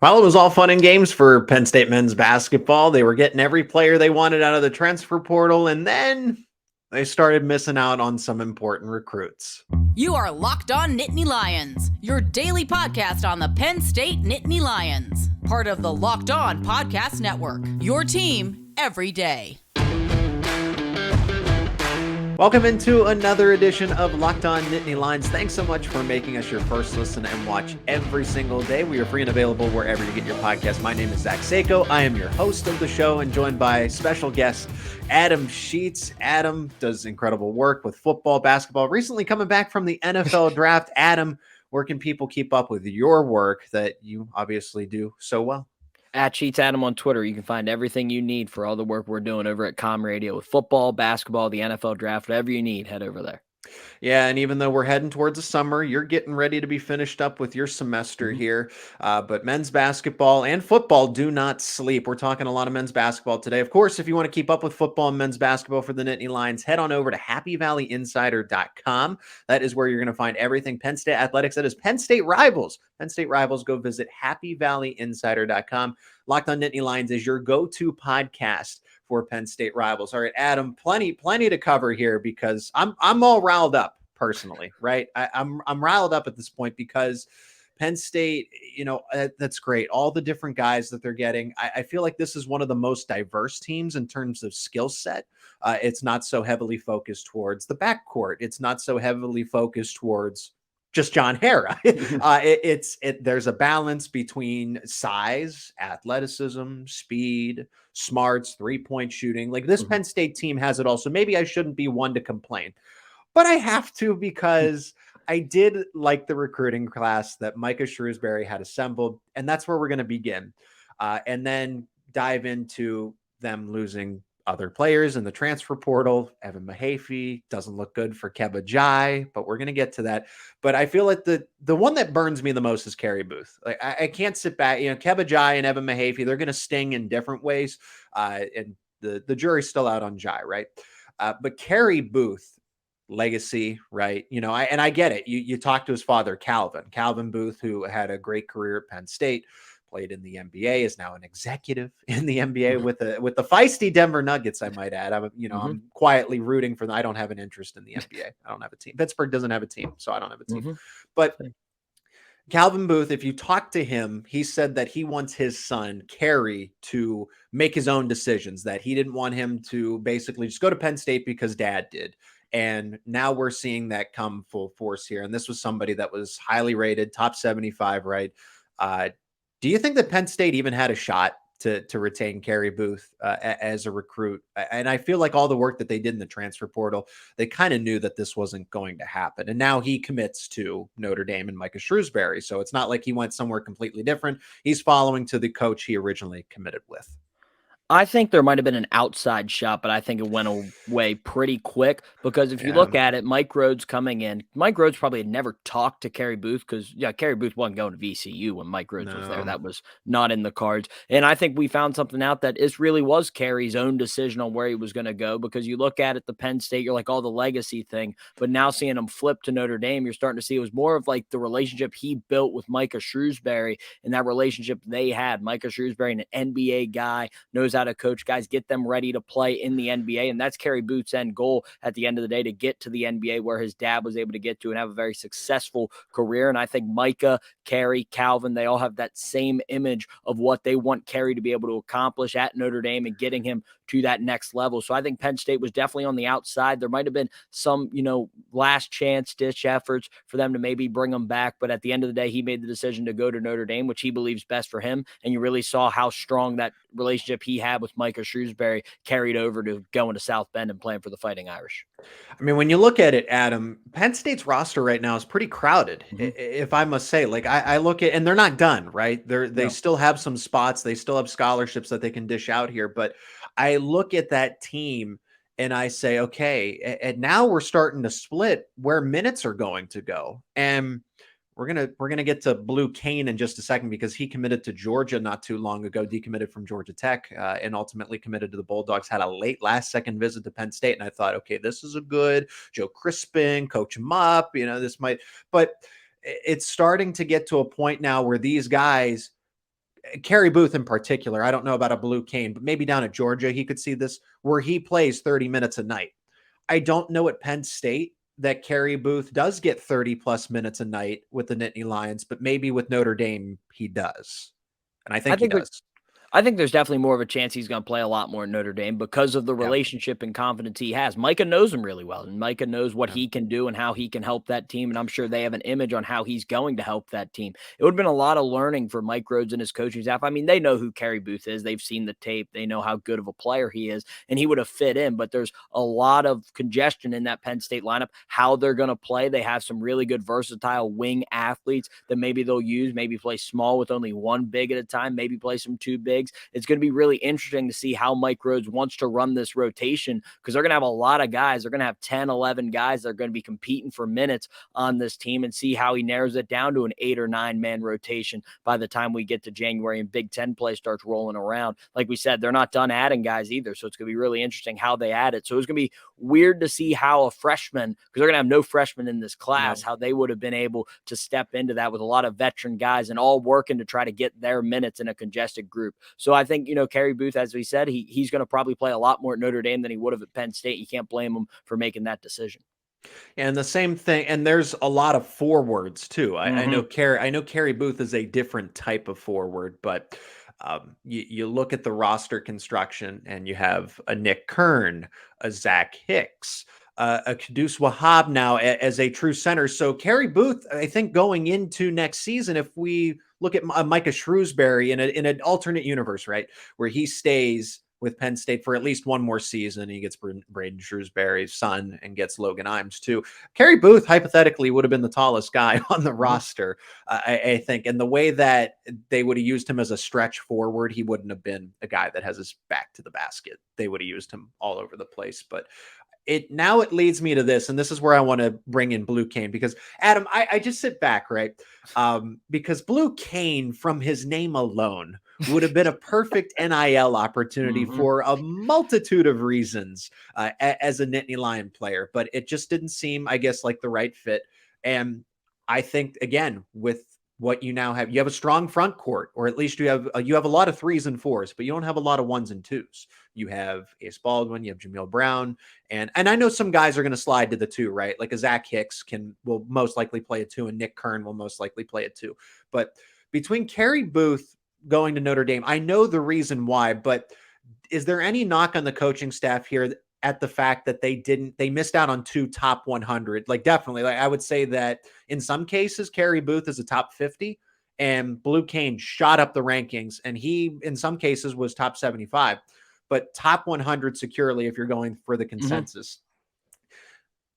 Well, it was all fun and games for Penn State men's basketball. They were getting every player they wanted out of the transfer portal, and then they started missing out on some important recruits. You are Locked On Nittany Lions, your daily podcast on the Penn State Nittany Lions, part of the Locked On Podcast Network, your team every day. Welcome into another edition of Locked On Nittany Lions. Thanks so much for making us your first listen and watch every single day. We are free and available wherever you get your podcast. My name is Zach Seyko. I am your host of the show and joined by special guest Adam Sheetz. Adam does incredible work with football, basketball. Recently coming back from the NFL draft. Adam, where can people keep up with your work that you obviously do so well? At Sheetz Adam on Twitter. You can find everything you need for all the work we're doing over at Comm Radio with football, basketball, the NFL draft, whatever you need, head over there. Yeah, and even though we're heading towards the summer, you're getting ready to be finished up with your semester here. But men's basketball and football do not sleep. We're talking a lot of men's basketball today. Of course, if you want to keep up with football and men's basketball for the Nittany Lions, head on over to happyvalleyinsider.com. That is where you're going to find everything Penn State athletics. That is Penn State Rivals. Penn State Rivals, go visit happyvalleyinsider.com. Locked On Nittany Lions is your go-to podcast for Penn State Rivals. All right, Adam, plenty to cover here because I'm all riled up personally, right? I'm riled up at this point because Penn State, that's great. All the different guys that they're getting. I feel like this is one of the most diverse teams in terms of skill set. It's not so heavily focused towards the backcourt. It's not so heavily focused towards just John Hara. There's a balance between size, athleticism, speed, smarts, 3-point shooting. Like this Penn State team has it all. So maybe I shouldn't be one to complain, but I have to because I did like the recruiting class that Micah Shrewsbury had assembled. And that's where we're going to begin. And then dive into them losing other players in the transfer portal. Evan Mahaffey doesn't look good for Kebba Njie, but we're going to get to that. But I feel like the one that burns me the most is Carey Booth. Like I can't sit back, Kebba Njie and Evan Mahaffey, they're going to sting in different ways. And the jury's still out on Njie, right? But Carey Booth, legacy, right? I get it. You talk to his father, Calvin Booth, who had a great career at Penn State, played in the NBA, is now an executive in the NBA with the feisty Denver Nuggets, I might add. I'm quietly rooting for them. I don't have an interest in the NBA. I don't have a team. Pittsburgh doesn't have a team, so I don't have a team. But Calvin Booth, if you talk to him, he said that he wants his son, Carey, to make his own decisions, that he didn't want him to basically just go to Penn State because dad did. And now we're seeing that come full force here. And this was somebody that was highly rated, top 75, right? Do you think that Penn State even had a shot to retain Carey Booth as a recruit? And I feel like all the work that they did in the transfer portal, they kind of knew that this wasn't going to happen. And now he commits to Notre Dame and Micah Shrewsbury. So it's not like he went somewhere completely different. He's following to the coach he originally committed with. I think there might have been an outside shot, but I think it went away pretty quick because if you look at it, Mike Rhodes coming in, Mike Rhodes probably had never talked to Carey Booth because, Carey Booth wasn't going to VCU when Mike Rhodes was there. That was not in the cards. And I think we found something out that it really was Carey's own decision on where he was going to go because you look at it, the Penn State, you're like, the legacy thing. But now seeing him flip to Notre Dame, you're starting to see it was more of like the relationship he built with Micah Shrewsbury and that relationship they had. Micah Shrewsbury, an NBA guy, knows how to coach guys, get them ready to play in the NBA. And that's Carey Booth's end goal at the end of the day, to get to the NBA where his dad was able to get to and have a very successful career. And I think Micah, Carey, Calvin, they all have that same image of what they want Carey to be able to accomplish at Notre Dame and getting him to that next level. So I think Penn State was definitely on the outside. There might have been some, last chance ditch efforts for them to maybe bring him back. But at the end of the day, he made the decision to go to Notre Dame, which he believes best for him. And you really saw how strong that relationship he had with Micah Shrewsbury carried over to going to South Bend and playing for the Fighting Irish. I mean, when you look at it, Adam, Penn State's roster right now is pretty crowded, if I must say. Like I look at, and they're not done, right? They still have some spots. They still have scholarships that they can dish out here. But I look at that team and I say, okay, and now we're starting to split where minutes are going to go. And we're gonna get to Blue Cain in just a second because he committed to Georgia not too long ago, decommitted from Georgia Tech, and ultimately committed to the Bulldogs. Had a late last-second visit to Penn State, and I thought, okay, this is a good Joe Crispin, coach him up. This might, but it's starting to get to a point now where these guys Carey Booth in particular, I don't know about a Blue Cain, but maybe down at Georgia, he could see this where he plays 30 minutes a night. I don't know at Penn State that Carey Booth does get 30 plus minutes a night with the Nittany Lions, but maybe with Notre Dame, he does. And I I think he think there- does. I think there's definitely more of a chance he's going to play a lot more in Notre Dame because of the Yeah. relationship and confidence he has. Micah knows him really well, and Micah knows what Yeah. he can do and how he can help that team. And I'm sure they have an image on how he's going to help that team. It would have been a lot of learning for Mike Rhodes and his coaching staff. I mean, they know who Carey Booth is. They've seen the tape. They know how good of a player he is, and he would have fit in. But there's a lot of congestion in that Penn State lineup, how they're going to play. They have some really good versatile wing athletes that maybe they'll use, maybe play small with only one big at a time, maybe play some two bigs. It's going to be really interesting to see how Mike Rhodes wants to run this rotation because they're going to have a lot of guys. They're going to have 10, 11 guys that are going to be competing for minutes on this team and see how he narrows it down to an 8 or 9 man rotation by the time we get to January and Big Ten play starts rolling around. Like we said, they're not done adding guys either. So it's going to be really interesting how they add it. So it's going to be weird to see how a freshman, because they're going to have no freshmen in this class, how they would have been able to step into that with a lot of veteran guys and all working to try to get their minutes in a congested group. So I think, Carey Booth, as we said, he's going to probably play a lot more at Notre Dame than he would have at Penn State. You can't blame him for making that decision. And the same thing, and there's a lot of forwards too. I know Carey Booth is a different type of forward, but you look at the roster construction and you have a Nick Kern, a Zach Hicks, a Kudus Wahab now as a true center. So Carey Booth, I think going into next season, if we look at Micah Shrewsbury in an alternate universe, right, where he stays with Penn State for at least one more season, he gets Braden Shrewsbury's son and gets Logan Imes too. Carey Booth hypothetically would have been the tallest guy on the roster, I think. And the way that they would have used him as a stretch forward, he wouldn't have been a guy that has his back to the basket. They would have used him all over the place. But it leads me to this, and this is where I want to bring in Blue Cain, because Adam, I just sit back, right? Because Blue Cain, from his name alone, would have been a perfect NIL opportunity for a multitude of reasons as a Nittany Lion player, but it just didn't seem, I guess, like the right fit. And I think, again, with what you now have, you have a strong front court, or at least you have a lot of 3s and 4s, but you don't have a lot of 1s and 2s. You have Ace Baldwin, you have Jameel Brown, and I know some guys are going to slide to the 2, right? Like a Zach Hicks will most likely play a 2, and Nick Kern will most likely play a 2. But between Carey Booth going to Notre Dame, I know the reason why, but is there any knock on the coaching staff here at the fact that they missed out on 2 top 100? Like, definitely, like I would say that in some cases, Carey Booth is a top 50 and Blue Cain shot up the rankings. And he, in some cases, was top 75, but top 100 securely, if you're going for the consensus,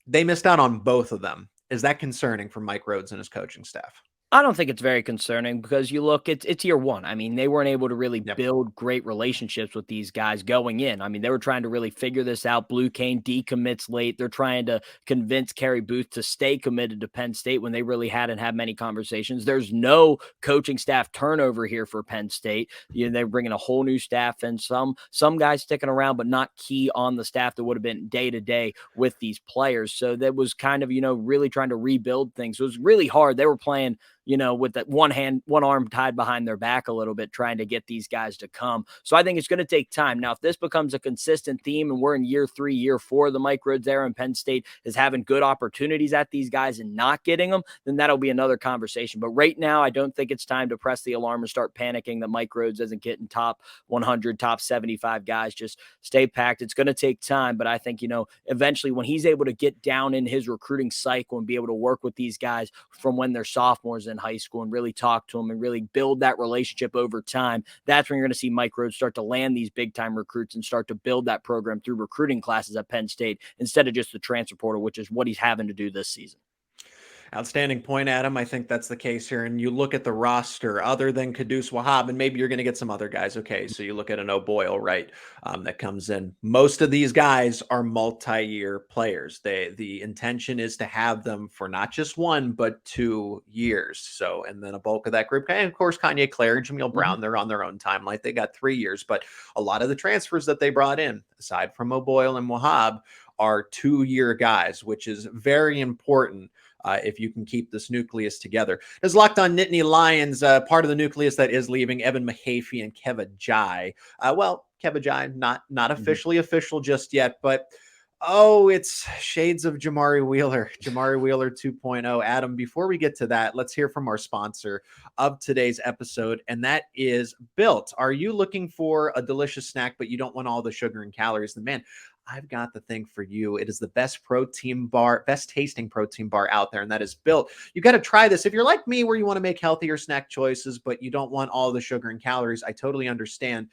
they missed out on both of them. Is that concerning for Mike Rhodes and his coaching staff? I don't think it's very concerning because you look, it's year one. I mean, they weren't able to really build great relationships with these guys going in. I mean, they were trying to really figure this out. Blue Cain decommits late. They're trying to convince Carey Booth to stay committed to Penn State when they really hadn't had many conversations. There's no coaching staff turnover here for Penn State. They're bringing a whole new staff and some guys sticking around, but not key on the staff that would have been day to day with these players. So that was kind of, really trying to rebuild things. It was really hard. They were playing, with that one arm tied behind their back a little bit, trying to get these guys to come. So I think it's going to take time. Now, if this becomes a consistent theme and we're in year 3, year 4, the Mike Rhodes era and Penn State is having good opportunities at these guys and not getting them, then that'll be another conversation. But right now, I don't think it's time to press the alarm and start panicking that Mike Rhodes isn't getting top 100, top 75 guys. Just stay packed. It's going to take time, but I think, eventually when he's able to get down in his recruiting cycle and be able to work with these guys from when they're sophomores in high school and really talk to them and really build that relationship over time, that's when you're going to see Mike Rhodes start to land these big time recruits and start to build that program through recruiting classes at Penn State instead of just the transfer portal, which is what he's having to do this season. Outstanding point, Adam. I think that's the case here. And you look at the roster, other than Kudus Wahab, and maybe you're going to get some other guys. Okay, so you look at an O'Boyle, right, that comes in. Most of these guys are multi-year players. The intention is to have them for not just 1, but 2 years. So, and then a bulk of that group, and of course, Kanye Clare and Jameel Brown, they're on their own timeline. They got 3 years, but a lot of the transfers that they brought in, aside from O'Boyle and Wahab, are 2-year guys, which is very important if you can keep this nucleus together. As Locked On Nittany Lions, part of the nucleus that is leaving, Evan Mahaffey and Kebba Njie. Kebba Njie, not officially official just yet, but it's shades of Jamari Wheeler 2.0. Adam, before we get to that, let's hear from our sponsor of today's episode, and that is Built. Are you looking for a delicious snack, but you don't want all the sugar and calories? Then, man, I've got the thing for you. It is the best tasting protein bar out there, and that is Built. You got to try this. If you're like me, where you want to make healthier snack choices, but you don't want all the sugar and calories, I totally understand.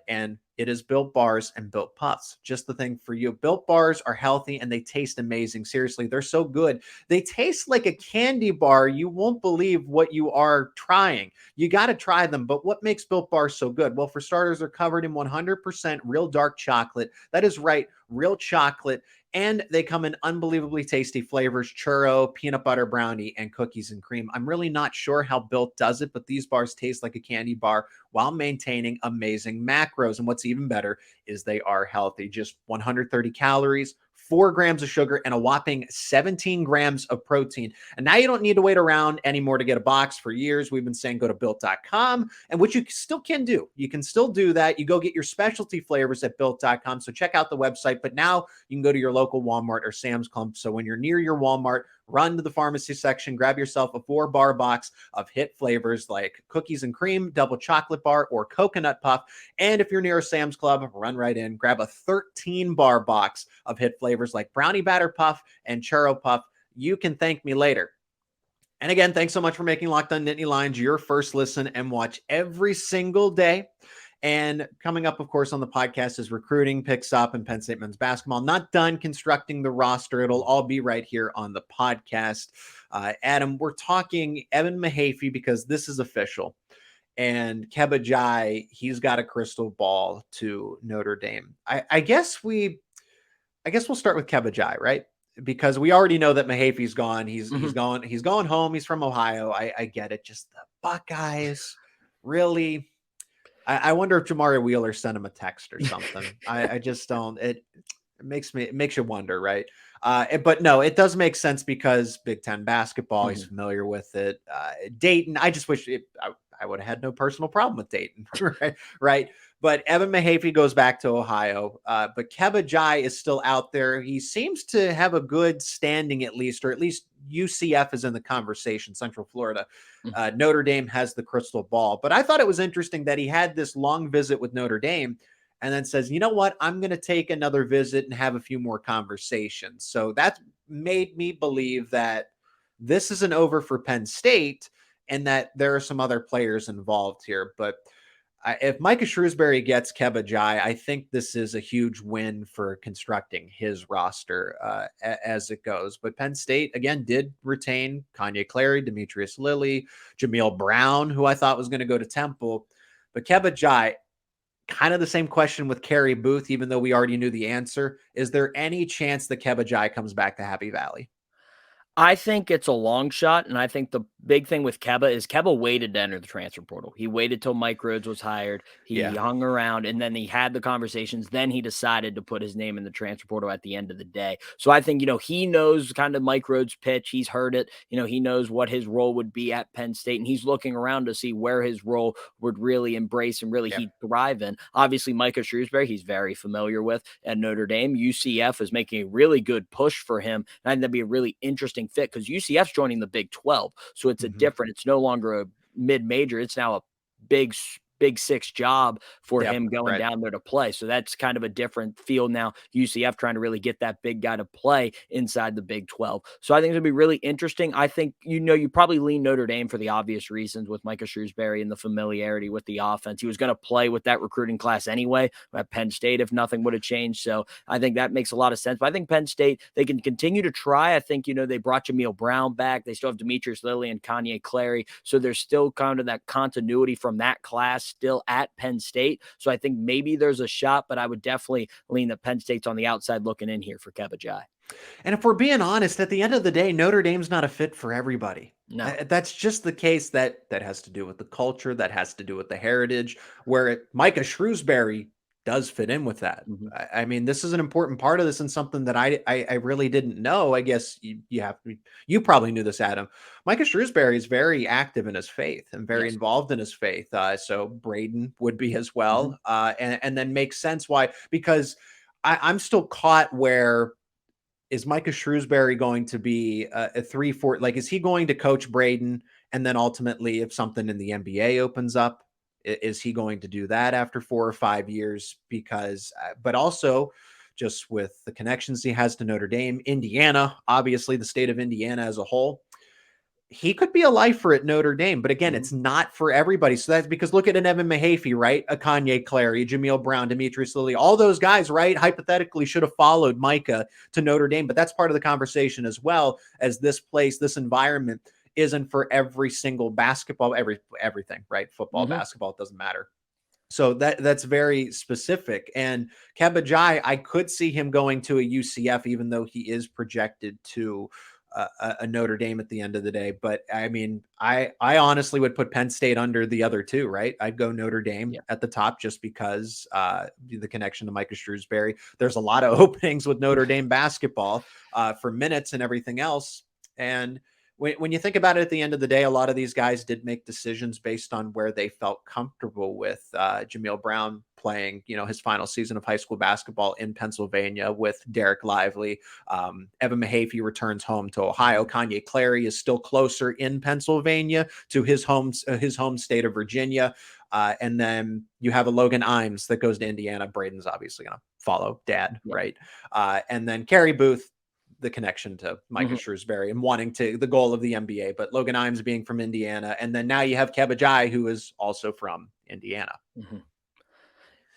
And it is Built Bars and Built Puffs. Just the thing for you. Built Bars are healthy and they taste amazing. Seriously, they're so good. They taste like a candy bar. You won't believe what you are trying. You got to try them. But what makes Built Bars so good? Well, for starters, they're covered in 100% real dark chocolate. That is right, real chocolate. And they come in unbelievably tasty flavors: churro, peanut butter brownie, and cookies and cream. I'm really not sure how Built does it, but these bars taste like a candy bar while maintaining amazing macros. And what's even better is they are healthy. Just 130 calories, 4 grams of sugar, and a whopping 17 grams of protein. And now you don't need to wait around anymore to get a box. For years, we've been saying go to built.com, and which you still can do. You can still do that. You go get your specialty flavors at built.com. So check out the website, but now you can go to your local Walmart or Sam's Club. So when you're near your Walmart, run to the pharmacy section, grab yourself a 4-bar box of hit flavors like cookies and cream, double chocolate bar, or coconut puff. And if you're near a Sam's Club, run right in, grab a 13-bar box of hit flavors like brownie batter puff and churro puff. You can thank me later. And again, thanks so much for making Locked On Nittany Lions your first listen and watch every single day. And coming up, of course, on the podcast is recruiting picks up in Penn State men's basketball. Not done constructing the roster. It'll all be right here on the podcast. Adam, we're talking Evan Mahaffey because this is official. And Kebba Njie, he's got a crystal ball to Notre Dame. I guess we'll start with Kebba Njie, right? Because we already know that Mahaffey's gone. He's gone home. He's from Ohio. I get it. Just the Buckeyes, really. I wonder if Jamari Wheeler sent him a text or something. I just don't. It makes you wonder, right? But no, it does make sense because Big Ten basketball. He's familiar with it. Dayton. I just wish I would have had no personal problem with Dayton, right? But Evan Mahaffey goes back to Ohio. But Kebba Njie is still out there. He seems to have a good standing, at least UCF is in the conversation, Central Florida. Notre Dame has the crystal ball. But I thought it was interesting that he had this long visit with Notre Dame and then says, you know what, I'm going to take another visit and have a few more conversations. So that made me believe that this isn't over for Penn State and that there are some other players involved here. But if Micah Shrewsbury gets Kebba Njie, I think this is a huge win for constructing his roster as it goes. But Penn State, again, did retain Carey, Demetrius Lilly, Jameel Brown, who I thought was going to go to Temple. But Kebba Njie, kind of the same question with Carey Booth, even though we already knew the answer. Is there any chance that Kebba Njie comes back to Happy Valley? I think it's a long shot, and I think the big thing with Kebba is Kebba waited to enter the transfer portal. He waited till Mike Rhodes was hired. He hung around, and then he had the conversations. Then he decided to put his name in the transfer portal at the end of the day. So I think, he knows kind of Mike Rhodes' pitch. He's heard it. He knows what his role would be at Penn State, and he's looking around to see where his role would really embrace and really he'd thrive in. Obviously, Micah Shrewsbury, he's very familiar with at Notre Dame. UCF is making a really good push for him, and I think that'd be a really interesting fit because UCF's joining the Big 12. So it's it's no longer a mid-major. It's now a Big Six job for him going down there to play. So that's kind of a different field now. UCF trying to really get that big guy to play inside the Big 12. So I think it'll be really interesting. I think, you probably lean Notre Dame for the obvious reasons with Micah Shrewsbury and the familiarity with the offense. He was going to play with that recruiting class anyway at Penn State if nothing would have changed. So I think that makes a lot of sense. But I think Penn State, they can continue to try. I think, they brought Jameel Brown back. They still have Demetrius Lilly and Carey. So there's still kind of that continuity from that class still at Penn State. So I think maybe there's a shot, but I would definitely lean that Penn State's on the outside looking in here for Kebba Njie. And if we're being honest, at the end of the day, Notre Dame's not a fit for everybody. No, that's just the case. That has to do with the culture. That has to do with the heritage. Where Micah Shrewsbury does fit in with that. Mhm. I mean, this is an important part of this and something that I really didn't know. I guess you probably knew this, Adam. Micah Shrewsbury is very active in his faith and very Yes. involved in his faith. So Braden would be as well. Mhm. And then makes sense why, because I'm still caught where is Micah Shrewsbury going to be a 3-4? Like, is he going to coach Braden? And then ultimately, if something in the NBA opens up, is he going to do that after 4 or 5 years? Because, but also just with the connections he has to Notre Dame, Indiana, obviously the state of Indiana as a whole, he could be a lifer at Notre Dame, but again, Mhm. it's not for everybody. So that's because look at an Evan Mahaffey, right? A Kanye Clary, Jameel Brown, Demetrius Lilly, all those guys, right? Hypothetically should have followed Micah to Notre Dame, but that's part of the conversation as well, as this place, this environment isn't for every single basketball, everything, right? Football, Mhm. basketball, it doesn't matter. So that's very specific. And Kebba Njie, I could see him going to a UCF, even though he is projected to a Notre Dame at the end of the day. But I mean, I honestly would put Penn State under the other two, right? I'd go Notre Dame Yeah. at the top just because the connection to Micah Shrewsbury. There's a lot of openings with Notre Dame basketball for minutes and everything else. And when you think about it, at the end of the day, a lot of these guys did make decisions based on where they felt comfortable with. Jameel Brown playing, his final season of high school basketball in Pennsylvania with Derek Lively. Evan Mahaffey returns home to Ohio. Kanye Clary is still closer in Pennsylvania to his home state of Virginia. And then you have a Logan Imes that goes to Indiana. Braden's obviously going to follow dad, Yeah. right? And then Carey Booth, the connection to Micah Shrewsbury and wanting the goal of the NBA, but Logan Imes being from Indiana. And then now you have Kebba Njie, who is also from Indiana. Mhm.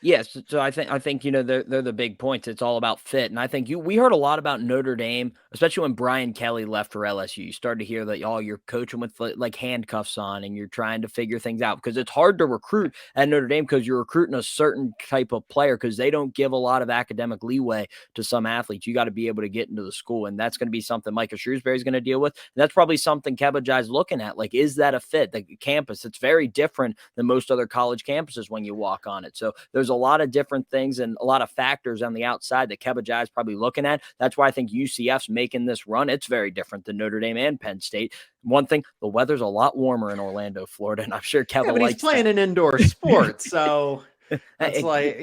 Yes, so I think they're the big points. It's all about fit, and I think we heard a lot about Notre Dame, especially when Brian Kelly left for LSU. You started to hear that you're coaching with like handcuffs on, and you're trying to figure things out because it's hard to recruit at Notre Dame because you're recruiting a certain type of player because they don't give a lot of academic leeway to some athletes. You got to be able to get into the school, and that's going to be something Micah Shrewsbury is going to deal with. And that's probably something Kebba Njie's looking at. Like, is that a fit? The campus, it's very different than most other college campuses when you walk on it. So there's a lot of different things and a lot of factors on the outside that Kebba Njie is probably looking at. That's why I think UCF's making this run. It's very different than Notre Dame and Penn State. One thing, the weather's a lot warmer in Orlando, Florida, and I'm sure Kebba but likes he's playing that. an indoor sport, so that's like,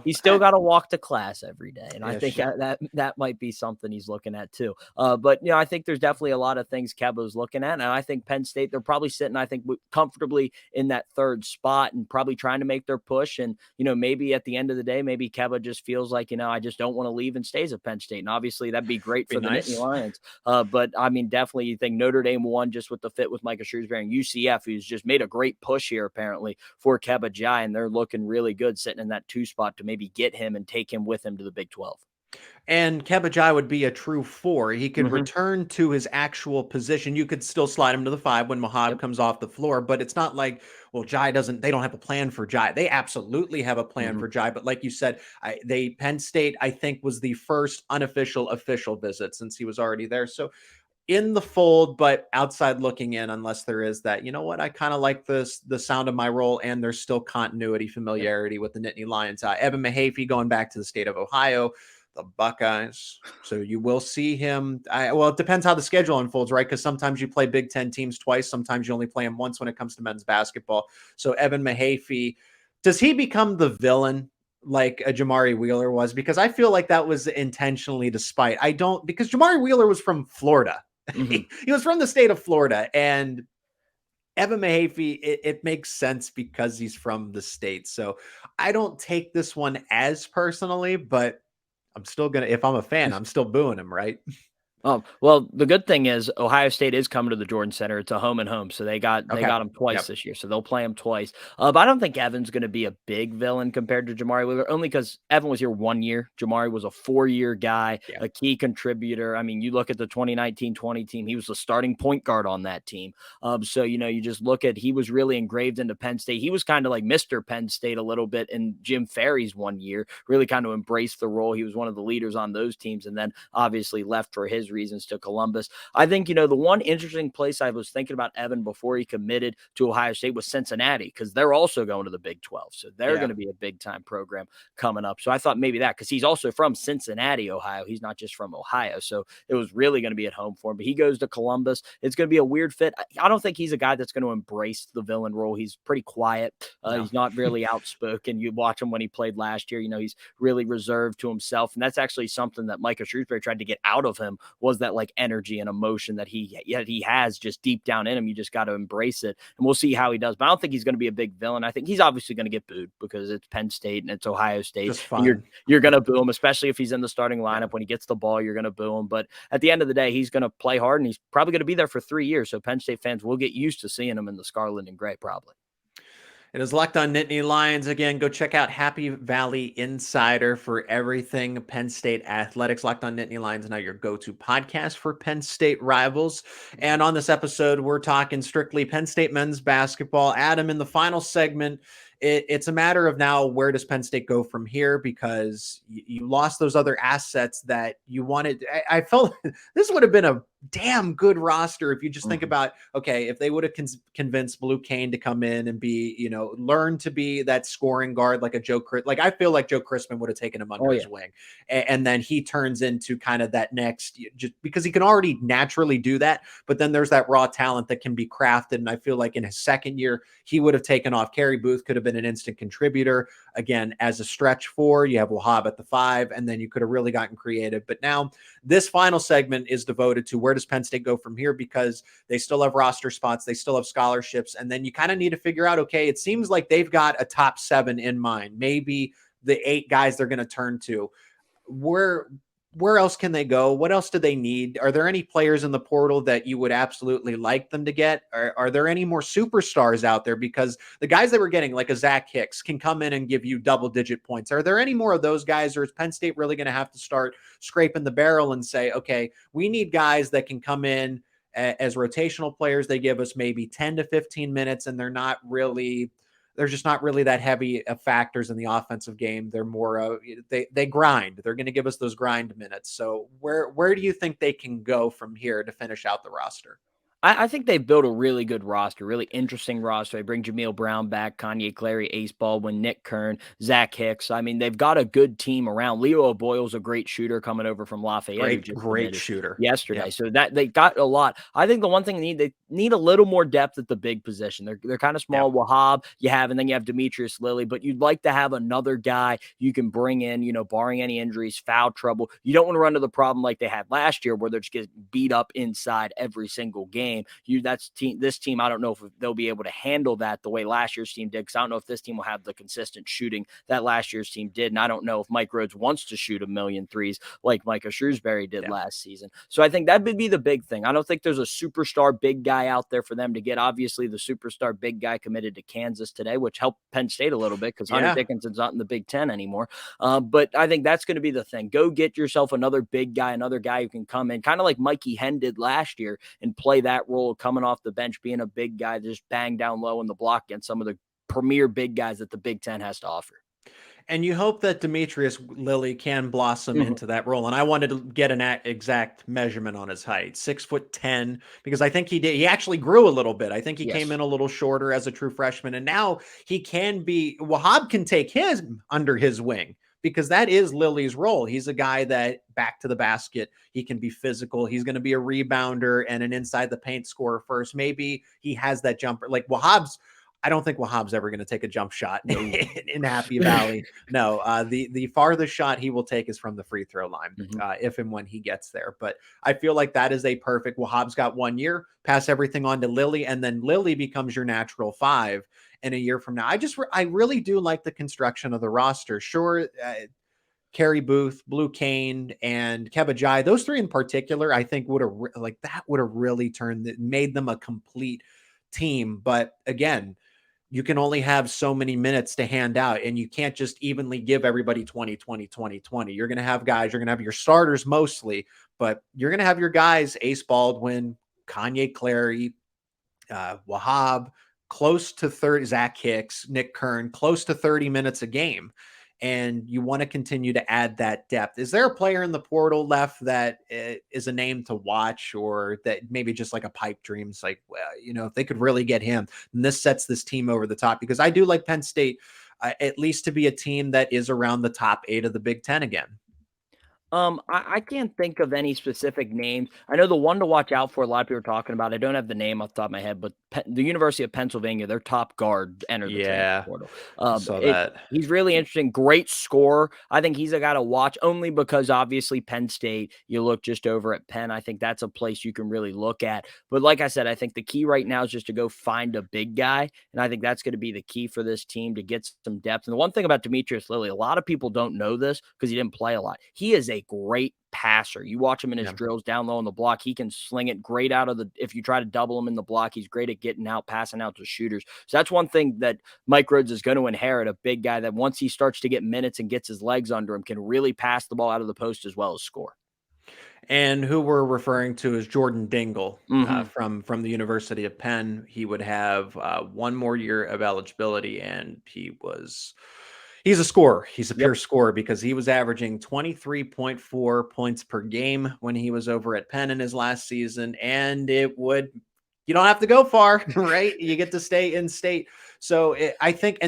He's still got to walk to class every day, and I Yeah, think sure. that might be something he's looking at too. But I think there's definitely a lot of things Kebba's looking at, and I think Penn State, they're probably sitting, I think, comfortably in that third spot and probably trying to make their push. And maybe at the end of the day, maybe Kebba just feels like I just don't want to leave and stays at Penn State, and obviously that'd be great for the nice. Nittany Lions. But I mean, definitely, you think Notre Dame won just with the fit with Micah Shrewsbury and UCF, who's just made a great push here apparently for Kebba Njie, and they're looking really good sitting in that 2 spot to maybe get him and take him with him to the Big 12. And Kebba Njie would be a true 4. He could return to his actual position. You could still slide him to the 5 when Mahab comes off the floor, but it's not like, well, they don't have a plan for Njie. They absolutely have a plan for Njie, but like you said, Penn State, I think, was the first unofficial official visit since he was already there. So in the fold, but outside looking in, unless there is that, I kind of like the sound of my role, and there's still continuity, familiarity with the Nittany Lions. Evan Mahaffey going back to the state of Ohio, the Buckeyes. So you will see him. Well, it depends how the schedule unfolds, right? Because sometimes you play Big Ten teams twice. Sometimes you only play them once when it comes to men's basketball. So Evan Mahaffey, does he become the villain like a Jamari Wheeler was? Because I feel like that was intentionally despite. Because Jamari Wheeler was from Florida. He was from the state of Florida, and Evan Mahaffey, it makes sense because he's from the state. So I don't take this one as personally, but I'm still if I'm a fan, I'm still booing him, right? Well, the good thing is Ohio State is coming to the Jordan Center. It's a home and home, so they got him twice this year, so they'll play him twice. But I don't think Evan's going to be a big villain compared to Jamari Wheeler, only because Evan was here 1 year. Jamari was a 4-year guy, a key contributor. I mean, you look at the 2019-20 team; he was the starting point guard on that team. So you just look at he was really engraved into Penn State. He was kind of like Mr. Penn State a little bit in Jim Ferry's 1 year. Really kind of embraced the role. He was one of the leaders on those teams, and then obviously left for his his reasons to Columbus. I think, the one interesting place I was thinking about Evan before he committed to Ohio State was Cincinnati, because they're also going to the Big 12. So they're going to be a big time program coming up. So I thought maybe that, because he's also from Cincinnati, Ohio. He's not just from Ohio. So it was really going to be at home for him. But he goes to Columbus. It's going to be a weird fit. I don't think he's a guy that's going to embrace the villain role. He's pretty quiet. No. He's not really outspoken. You watch him when he played last year, he's really reserved to himself. And that's actually something that Micah Shrewsbury tried to get out of him, was that like energy and emotion that he has just deep down in him. You just got to embrace it. And we'll see how he does. But I don't think he's going to be a big villain. I think he's obviously going to get booed because it's Penn State and it's Ohio State. You're going to boo him, especially if he's in the starting lineup. When he gets the ball, you're going to boo him. But at the end of the day, he's going to play hard, and he's probably going to be there for 3 years. So Penn State fans will get used to seeing him in the scarlet and gray probably. It is Locked On Nittany Lions. Again, go check out Happy Valley Insider for everything Penn State athletics. Locked On Nittany Lions, now your go-to podcast for Penn State rivals. And on this episode, we're talking strictly Penn State men's basketball. Adam, in the final segment, it's a matter of now, where does Penn State go from here? Because you lost those other assets that you wanted. I felt this would have been a damn good roster if you just think about, okay, if they would have convinced Blue Cain to come in and be, learn to be that scoring guard like a Joe Chris. Like, I feel like Joe Chrisman would have taken him under his wing. And then he turns into kind of that next, just because he can already naturally do that. But then there's that raw talent that can be crafted. And I feel like in his second year, he would have taken off. Carey Booth could have been an instant contributor. Again, as a stretch 4, you have Wahab at the 5, and then you could have really gotten creative. But now this final segment is devoted to where does Penn State go from here, because they still have roster spots, they still have scholarships, and then you kind of need to figure out, okay, it seems like they've got a top 7 in mind, maybe the 8 guys they're going to turn to. Where else can they go? What else do they need? Are there any players in the portal that you would absolutely like them to get? Are there any more superstars out there? Because the guys that we're getting, like a Zach Hicks, can come in and give you double-digit points. Are there any more of those guys, or is Penn State really going to have to start scraping the barrel and say, okay, we need guys that can come in as rotational players? They give us maybe 10 to 15 minutes, and they're just not really that heavy of factors in the offensive game. They're more, they grind. They're going to give us those grind minutes. So where do you think they can go from here to finish out the roster? I think they've built a really good roster, really interesting roster. They bring Jameel Brown back, Kanye Clary, Ace Baldwin, Nick Kern, Zach Hicks. I mean, they've got a good team around. Leo O'Boyle's a great shooter coming over from Lafayette. Great shooter yesterday. Yep. So that they got a lot. I think the one thing they need a little more depth at the big position. They're kind of small. Yep. Wahab and then you have Demetrius Lilly, but you'd like to have another guy you can bring in, barring any injuries, foul trouble. You don't want to run into the problem like they had last year where they're just getting beat up inside every single game. This team, I don't know if they'll be able to handle that the way last year's team did, because I don't know if this team will have the consistent shooting that last year's team did. And I don't know if Mike Rhodes wants to shoot 1,000,000 threes like Micah Shrewsbury did last season. So I think that would be the big thing. I don't think there's a superstar big guy out there for them to get. Obviously, the superstar big guy committed to Kansas today, which helped Penn State a little bit because Hunter Dickinson's not in the Big Ten anymore. But I think that's going to be the thing. Go get yourself another big guy, another guy who can come in, kind of like Mikey Henn did last year, and play that role coming off the bench, being a big guy, just bang down low in the block against some of the premier big guys that the Big Ten has to offer. And you hope that Demetrius Lilly can blossom into that role. And I wanted to get an exact measurement on his height, 6'10", because I think he did. He actually grew a little bit. I think he came in a little shorter as a true freshman. And now he can be, Wahab can take his under his wing, because that is Lilly's role. He's a guy that back to the basket, he can be physical. He's going to be a rebounder and an inside the paint scorer first. Maybe he has that jumper. Like I don't think Wahab's ever going to take a jump shot in Happy Valley. No, the farthest shot he will take is from the free throw line, if and when he gets there. But I feel like that is a perfect. Wahab's got 1 year, pass everything on to Lilly, and then Lilly becomes your natural 5 in a year from now. I really do like the construction of the roster. Sure, Carey Booth, Blue Cain, and Kebba Njie, those 3 in particular, I think would have really made them a complete team. But again, you can only have so many minutes to hand out, and you can't just evenly give everybody 20. You're going to have guys, you're going to have your starters mostly, but you're going to have your guys, Ace Baldwin, Kanye Clary, Wahab, close to 30, Zach Hicks, Nick Kern, close to 30 minutes a game. and you want to continue to add that depth. Is there a player in the portal left that is a name to watch, or that maybe just like a pipe dream? It's like, well, if they could really get him, then this sets this team over the top, because I do like Penn State at least to be a team that is around the top 8 of the Big Ten again. I can't think of any specific names. I know the one to watch out for, a lot of people are talking about. I don't have the name off the top of my head, but the University of Pennsylvania, their top guard entered the transfer portal. Saw that. He's really interesting. Great scorer. I think he's a guy to watch, only because obviously Penn State, you look just over at Penn. I think that's a place you can really look at. But like I said, I think the key right now is just to go find a big guy. And I think that's going to be the key for this team to get some depth. And the one thing about Demetrius Lilly, a lot of people don't know this because he didn't play a lot. He is a great passer. You watch him in his drills down low on the block. He can sling it great out of the, if you try to double him in the block, he's great at getting out, passing out to shooters. So that's one thing that Mike Rhodes is going to inherit, a big guy that once he starts to get minutes and gets his legs under him, can really pass the ball out of the post as well as score. And who we're referring to is Jordan Dingle from the University of Penn. He would have 1 more year of eligibility, and he's a scorer. He's a pure scorer, because he was averaging 23.4 points per game when he was over at Penn in his last season. And you don't have to go far, right? You get to stay in state. So I think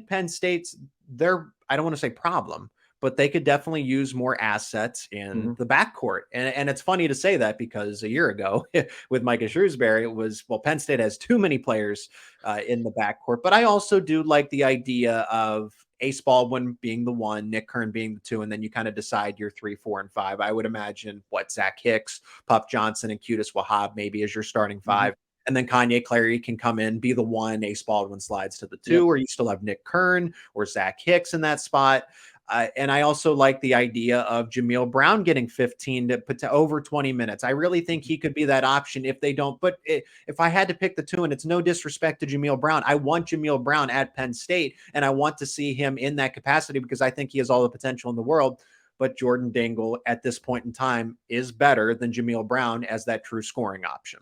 Penn State's I don't want to say problem, but they could definitely use more assets in the backcourt. And it's funny to say that, because a year ago with Micah Shrewsbury, it was, well, Penn State has too many players in the backcourt. But I also do like the idea of Ace Baldwin being the 1, Nick Kern being the 2, and then you kind of decide your 3, 4, and 5. I would imagine Zach Hicks, Puff Johnson, and Qudus Wahab maybe as your starting 5. And then Kanye Clary can come in, be the 1, Ace Baldwin slides to the 2, or you still have Nick Kern or Zach Hicks in that spot. And I also like the idea of Jameel Brown getting 15 to over 20 minutes. I really think he could be that option if they don't. But if I had to pick the 2, and it's no disrespect to Jameel Brown, I want Jameel Brown at Penn State, and I want to see him in that capacity, because I think he has all the potential in the world. But Jordan Dingle at this point in time is better than Jameel Brown as that true scoring option.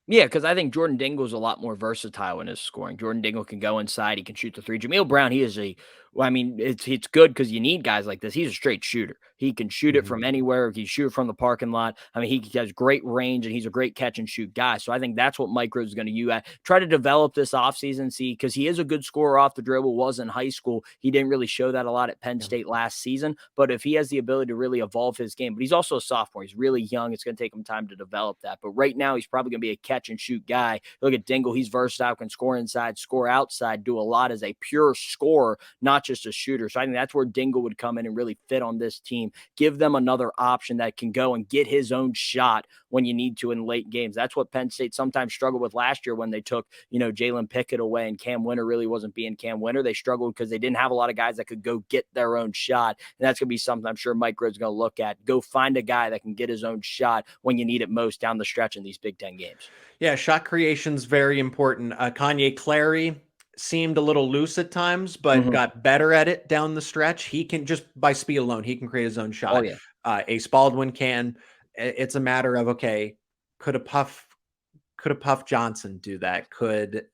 Yeah, because I think Jordan Dingle is a lot more versatile in his scoring. Jordan Dingle can go inside. He can shoot the 3. Jameel Brown, he is it's good because you need guys like this. He's a straight shooter. He can shoot it from anywhere. He can shoot it from the parking lot. I mean, he has great range, and he's a great catch and shoot guy. So I think that's what Mike Rhodes is going to use. Try to develop this offseason, because he is a good scorer off the dribble, was in high school. He didn't really show that a lot at Penn State last season. But if he has the ability to really evolve his game, but he's also a sophomore. He's really young. It's going to take him time to develop that. But right now, he's probably going to be a catch and shoot guy. Look at Dingle. He's versatile, can score inside, score outside, do a lot as a pure scorer, not just a shooter. So I think that's where Dingle would come in and really fit on this team. Give them another option that can go and get his own shot when you need to in late games. That's what Penn State sometimes struggled with last year when they took, Jalen Pickett away and Cam Winter really wasn't being Cam Winter. They struggled because they didn't have a lot of guys that could go get their own shot. And that's going to be something I'm sure Mike Rhodes is going to look at. Go find a guy that can get his own shot when you need it most down the stretch in these Big Ten games. Yeah, shot creation's very important. Kanye Clary seemed a little loose at times, but got better at it down the stretch. He can, just by speed alone, he can create his own shot. Oh, yeah. Ace Baldwin can. It's a matter of, okay, could a Puff Johnson do that? Could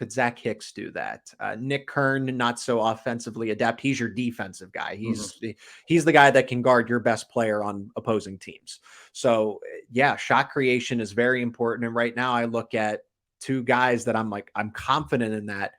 Zach Hicks do that? Nick Kern, not so offensively adept. He's your defensive guy. He's the guy that can guard your best player on opposing teams. So yeah, shot creation is very important. And right now I look at 2 guys that I'm confident in that.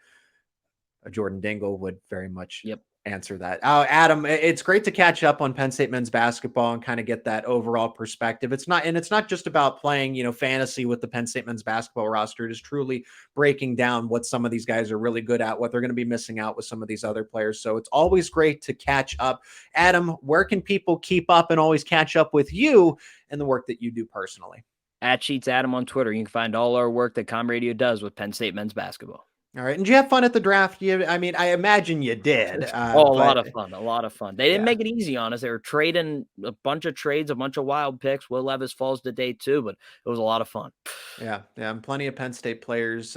Jordan Dingle would very much answer that. Adam, it's great to catch up on Penn State men's basketball and kind of get that overall perspective. It's not just about playing, fantasy with the Penn State men's basketball roster. It is truly breaking down what some of these guys are really good at, what they're going to be missing out with some of these other players. So it's always great to catch up. Adam, where can people keep up and always catch up with you and the work that you do personally? At Sheetz Adam on Twitter. You can find all our work that Comm Radio does with Penn State men's basketball. All right. And did you have fun at the draft? I imagine you did. A lot of fun. They didn't make it easy on us. They were trading a bunch of trades, a bunch of wild picks. Will Levis falls to day 2, but it was a lot of fun. Yeah. And plenty of Penn State players,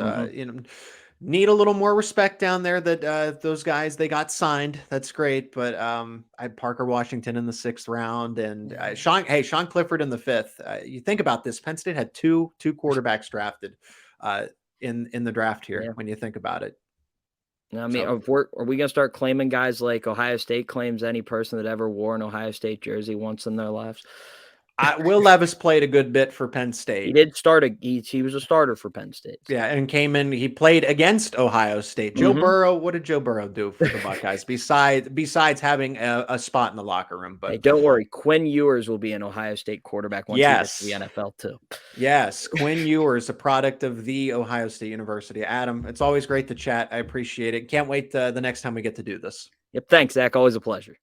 need a little more respect down there that those guys, they got signed. That's great. But I had Parker Washington in the 6th round and Sean Clifford in the 5th. You think about this, Penn State had two quarterbacks drafted in the draft here when you think about it. I mean, So- are we going to start claiming guys like Ohio State claims any person that ever wore an Ohio State jersey once in their lives? Will Levis played a good bit for Penn State. He did start he was a starter for Penn State. Yeah, and came in. He played against Ohio State. Joe Burrow. What did Joe Burrow do for the Buckeyes besides having a spot in the locker room? But hey, don't worry, Quinn Ewers will be an Ohio State quarterback once he gets to the NFL too. Yes, Quinn Ewers, a product of the Ohio State University. Adam, it's always great to chat. I appreciate it. Can't wait the next time we get to do this. Yep, thanks, Zach. Always a pleasure.